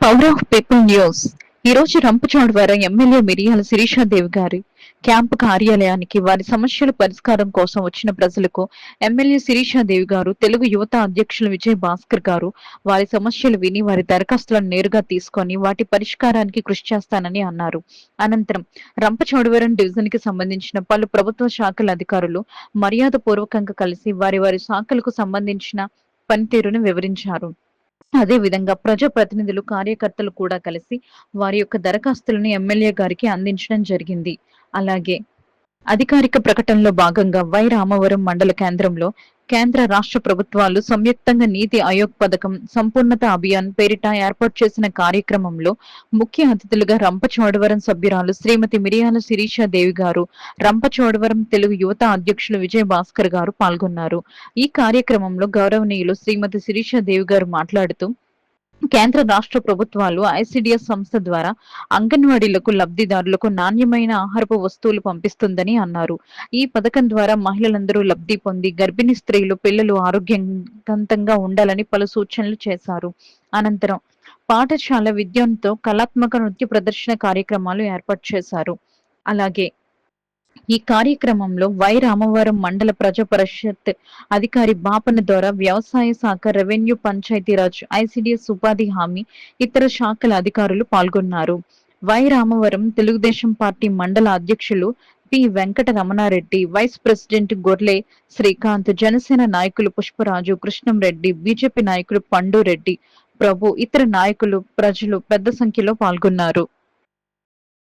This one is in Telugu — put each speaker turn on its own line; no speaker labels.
Power of people news. ఈ రోజు రంపచోడవరం ఎమ్మెల్యే మిరియాల శిరీషాదేవి గారి క్యాంపు కార్యాలయానికి వారి సమస్యల పరిష్కారం కోసం వచ్చిన ప్రజలకు ఎమ్మెల్యే శిరీషాదేవి గారు, తెలుగు యువత అధ్యక్షులు విజయ్ భాస్కర్ గారు వారి సమస్యలు విని వారి దరఖాస్తులను నేరుగా తీసుకొని వాటి పరిష్కారానికి కృషి చేస్తానని అన్నారు. అనంతరం రంపచోడవరం డివిజన్ కి సంబంధించిన పలు ప్రభుత్వ శాఖల అధికారులు మర్యాద పూర్వకంగా కలిసి వారి వారి శాఖలకు సంబంధించిన పనితీరును వివరించారు. అదే విధంగా ప్రజా ప్రతినిధులు, కార్యకర్తలు కూడా కలిసి వారి యొక్క దరఖాస్తులను ఎమ్మెల్యే గారికి అందించడం జరిగింది. అలాగే అధికారిక ప్రకటనలో భాగంగా రామవరం మండల కేంద్రంలో కేంద్ర రాష్ట్ర ప్రభుత్వాలు సంయుక్తంగా నీతి ఆయోగ్ పథకం సంపూర్ణత అభియాన్ పేరిట ఏర్పాటు చేసిన కార్యక్రమంలో ముఖ్య అతిథులుగా రంపచోడవరం సభ్యురాలు శ్రీమతి మిరియాల శిరీషాదేవి గారు, రంపచోడవరం తెలుగు యువత అధ్యక్షులు విజయ్ భాస్కర్ గారు పాల్గొన్నారు. ఈ కార్యక్రమంలో గౌరవనీయులు శ్రీమతి శిరీషాదేవి గారు మాట్లాడుతూ, కేంద్ర రాష్ట్ర ప్రభుత్వాలు ఐసిడిఎస్ సంస్థ ద్వారా అంగన్వాడీలకు లబ్ధిదారులకు నాణ్యమైన ఆహారపు వస్తువులు పంపిస్తుందని అన్నారు. ఈ పథకం ద్వారా మహిళలందరూ లబ్ధి పొంది గర్భిణీ స్త్రీలు, పిల్లలు ఆరోగ్యవంతంగా ఉండాలని పలు సూచనలు చేశారు. అనంతరం పాఠశాల విద్యంతో కళాత్మక నృత్య ప్రదర్శన కార్యక్రమాలు ఏర్పాటు చేశారు. అలాగే ఈ కార్యక్రమంలో రామవరం మండల ప్రజా పరిషత్ అధికారి బాపన ద్వారా వ్యవసాయ శాఖ, రెవెన్యూ, పంచాయతీరాజ్, ఐసిడిఎస్ ఉపాధి హామీ, ఇతర శాఖల అధికారులు పాల్గొన్నారు. రామవరం తెలుగుదేశం పార్టీ మండల అధ్యక్షులు P Venkata Ramanareddy, vice president Gorle Srikanth, Janasena నాయకులు పుష్పరాజు, కృష్ణంరెడ్డి, బీజేపీ నాయకులు పండు రెడ్డి, ప్రభు, ఇతర నాయకులు, ప్రజలు పెద్ద సంఖ్యలో పాల్గొన్నారు.